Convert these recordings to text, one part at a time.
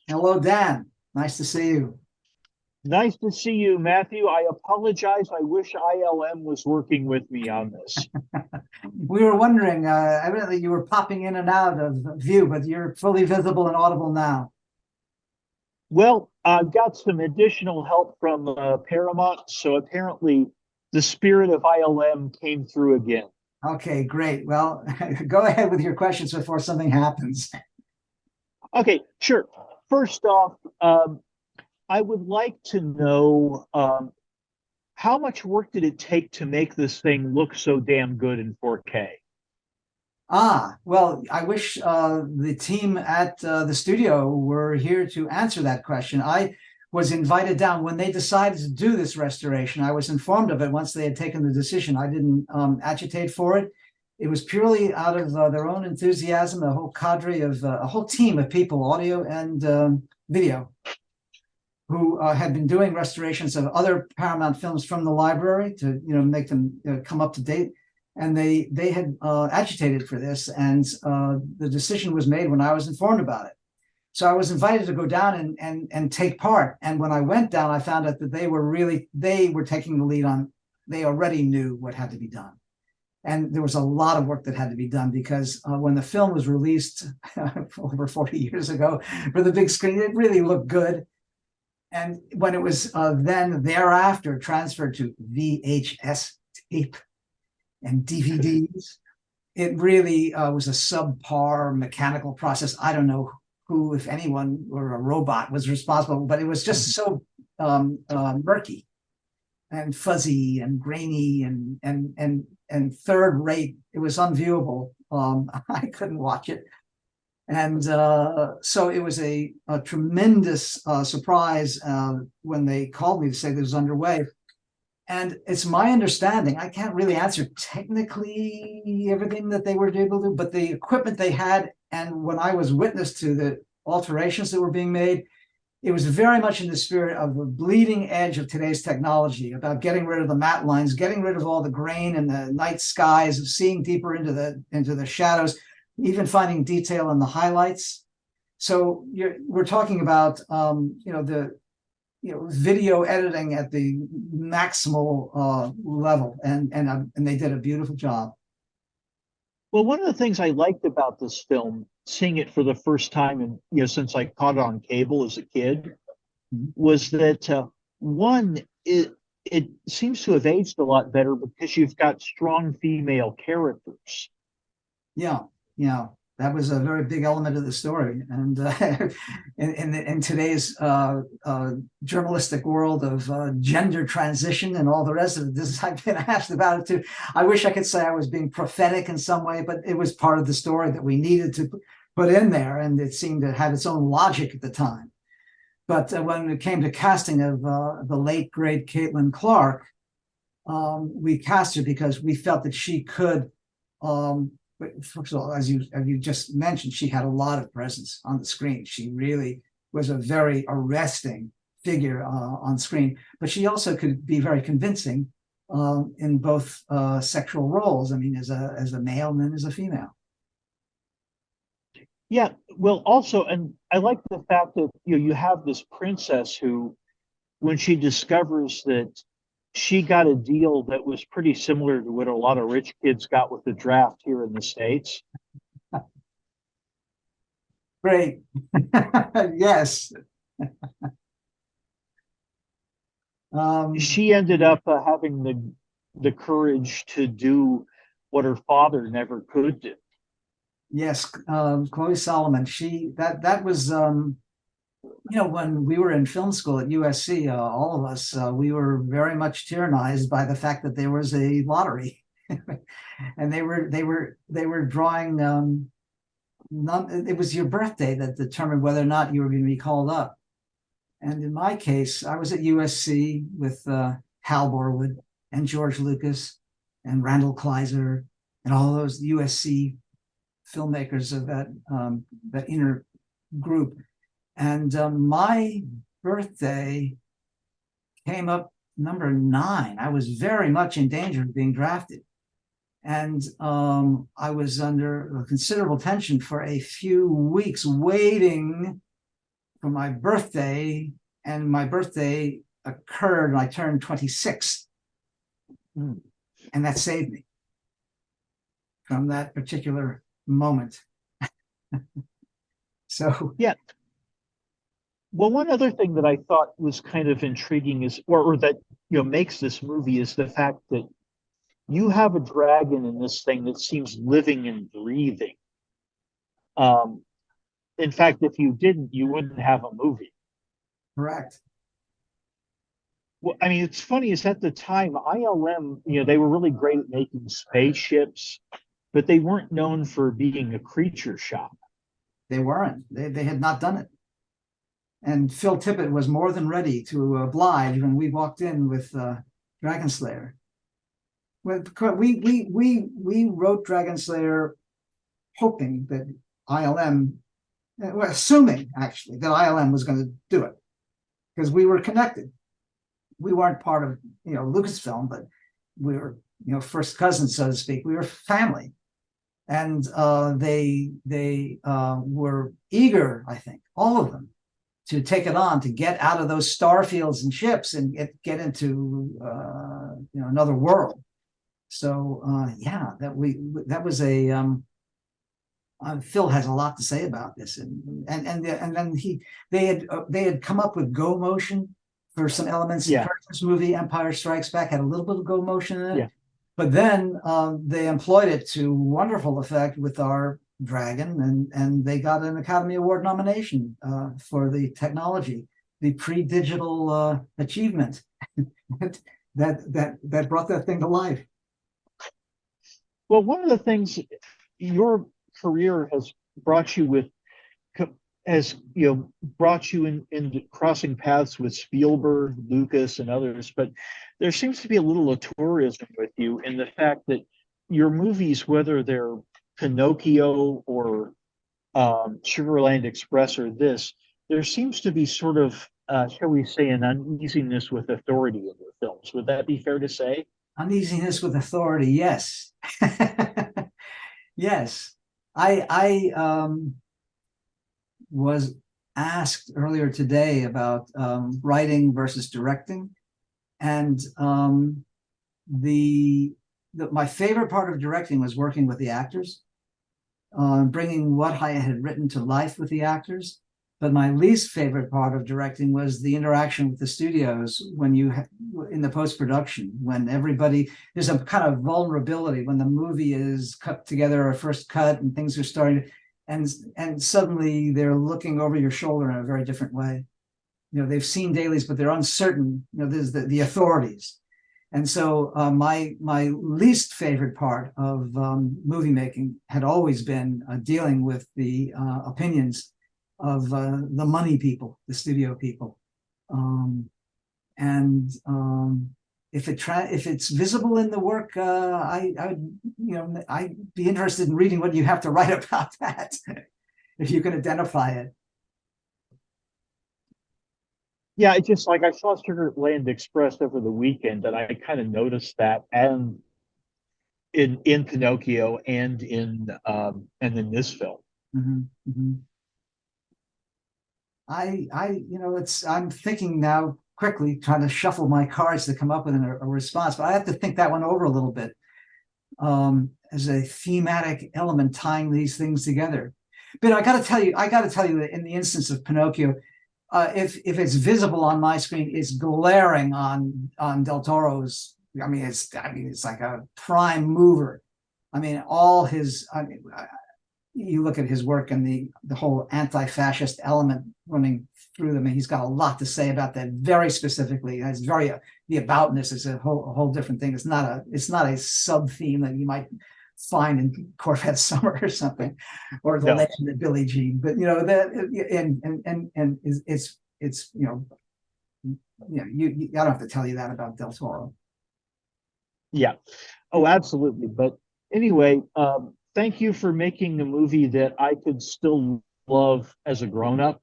Hello, Dan. Nice to see you. Nice to see you, Matthew. I apologize. I wish ILM was working with me on this. We were wondering, evidently you were popping in and out of view, but you're fully visible and audible now. Well, I've got some additional help from Paramount, so apparently the spirit of ILM came through again. Okay, great. Well, go ahead with your questions before something happens. Okay, sure. First off, I would like to know how much work did it take to make this thing look so damn good in 4K? Well, I wish the team at the studio were here to answer that question. I was invited down when they decided to do this restoration. I was informed of it once they had taken the decision. I didn't agitate for it. It was purely out of their own enthusiasm, a whole cadre of a whole team of people, audio and video, who had been doing restorations of other Paramount films from the library to make them come up to date. And they had agitated for this, and the decision was made when I was informed about it. So I was invited to go down and take part. And when I went down, I found out that they were taking the lead on. They already knew what had to be done, and there was a lot of work that had to be done because when the film was released over 40 years ago for the big screen, it really looked good. And when it was then thereafter transferred to VHS tape and DVDs, it really was a subpar mechanical process. I don't know who, if anyone, or a robot was responsible, but it was just so murky and fuzzy and grainy and third rate. It was unviewable. I couldn't watch it. And so it was a tremendous surprise when they called me to say this was underway. And it's my understanding, I can't really answer technically everything that they were able to do, but the equipment they had, and when I was witness to the alterations that were being made, it was very much in the spirit of the bleeding edge of today's technology, about getting rid of the matte lines, getting rid of all the grain and the night skies, of seeing deeper into the shadows, even finding detail in the highlights. So we're talking about the video editing at the maximal level, and they did a beautiful job. Well, one of the things I liked about this film, seeing it for the first time, and since I caught it on cable as a kid, was that one, it seems to have aged a lot better because you've got strong female characters. Yeah, that was a very big element of the story. And in today's journalistic world of gender transition and all the rest of it, I've been asked about it too. I wish I could say I was being prophetic in some way, but it was part of the story that we needed to put in there, and it seemed to have its own logic at the time. But when it came to casting of the late, great Caitlin Clarke, we cast her because we felt that she could but first of all, as you just mentioned, she had a lot of presence on the screen. She really was a very arresting figure on screen, but she also could be very convincing in both sexual roles. I mean, as a male and then as a female. Yeah, well, also, and I like the fact that you have this princess who, when she discovers that she got a deal that was pretty similar to what a lot of rich kids got with the draft here in the States. Great. Yes. She ended up having the courage to do what her father never could do. Yes, Chloe Solomon. That was when we were in film school at USC, all of us, we were very much tyrannized by the fact that there was a lottery, and they were drawing. It was your birthday that determined whether or not you were going to be called up. And in my case, I was at USC with Hal Borwood and George Lucas and Randall Kleiser and all those USC filmmakers of that inner group. And my birthday came up number 9. I was very much in danger of being drafted. And I was under considerable tension for a few weeks, waiting for my birthday, and my birthday occurred when I turned 26. And that saved me from that particular moment. So yeah. Well, one other thing that I thought was kind of intriguing is, or that makes this movie, is the fact that you have a dragon in this thing that seems living and breathing. In fact, if you didn't, you wouldn't have a movie. correct. Well, I mean, it's funny is at the time, ILM, they were really great at making spaceships, but they weren't known for being a creature shop. They weren't. They had not done it. And Phil Tippett was more than ready to oblige when we walked in with Dragonslayer. Well, we wrote Dragonslayer hoping that ILM, well, assuming actually that ILM was going to do it, because we were connected. We weren't part of Lucasfilm, but we were first cousins, so to speak. We were family, and they were eager, I think, all of them, to take it on, to get out of those star fields and ships and get into another world. So yeah, that was a Phil has a lot to say about this, and then they had come up with go motion for some elements. Yeah. The first movie, Empire Strikes Back, had a little bit of go motion in it. Yeah. But then they employed it to wonderful effect with our dragon, and they got an Academy Award nomination for the technology, the pre-digital achievement that brought that thing to life. Well, one of the things your career has brought you with, brought you in crossing paths with Spielberg, Lucas, and others, but there seems to be a little of tourism with you in the fact that your movies, whether they're Pinocchio or Sugarland Express or this, there seems to be sort of, shall we say, an uneasiness with authority in your films. Would that be fair to say? Uneasiness with authority, yes. Yes. I was asked earlier today about writing versus directing, and my favorite part of directing was working with the actors, bringing what I had written to life with the actors. But my least favorite part of directing was the interaction with the studios when in the post-production, when there's a kind of vulnerability when the movie is cut together, or first cut, and things are starting, and suddenly they're looking over your shoulder in a very different way. They've seen dailies, but they're uncertain. There's the authorities. And so my least favorite part of movie making had always been dealing with the opinions of the money people, the studio people, and if it's visible in the work, I'd be interested in reading what you have to write about that, if you can identify it. Yeah, it's just like I saw Sugarland Express over the weekend, and I kind of noticed that, and in Pinocchio, and in this film. Mm-hmm, mm-hmm. I'm thinking now quickly, trying to shuffle my cards to come up with a response, but I have to think that one over a little bit as a thematic element tying these things together. But I got to tell you that in the instance of Pinocchio, if it's visible on my screen, it's glaring on Del Toro's. It's like a prime mover. You look at his work and the whole anti-fascist element running through them, and he's got a lot to say about that very specifically. It's the aboutness is a whole different thing. It's not a sub theme that you might find in Corvette Summer or something, or the Legend of Billie Jean. But I don't have to tell you that about Del Toro. Yeah. Oh, absolutely. But anyway, thank you for making a movie that I could still love as a grown-up.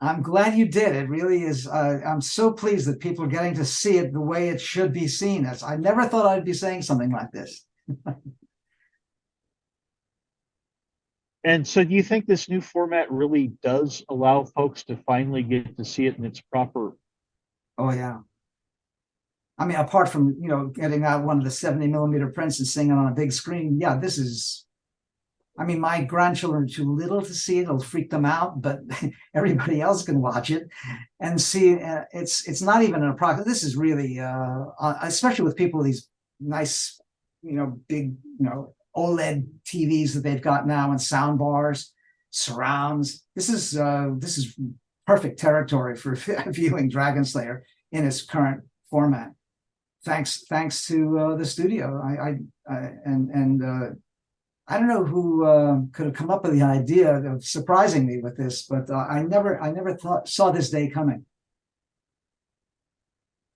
I'm glad you did. It really is. I'm so pleased that people are getting to see it the way it should be seen. I never thought I'd be saying something like this. And so do you think this new format really does allow folks to finally get to see it in its proper? Oh yeah. I mean, apart from, getting out one of the 70 millimeter prints and seeing it on a big screen, yeah, this is, I mean, my grandchildren are too little to see it. It'll freak them out, but everybody else can watch it and see. It's not even an approximate. This is really, especially with people with these nice, big, OLED TVs that they've got now and sound bars, surrounds. This is perfect territory for viewing Dragonslayer in its current format. Thanks to the studio. I don't know who could have come up with the idea of surprising me with this, but I never saw this day coming.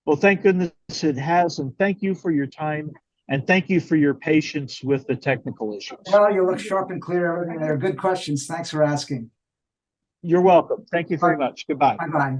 Well, thank goodness it has, and thank you for your time, and thank you for your patience with the technical issues. Well, you look sharp and clear. They're good questions. Thanks for asking. You're welcome. Thank you very much. Goodbye. Bye-bye.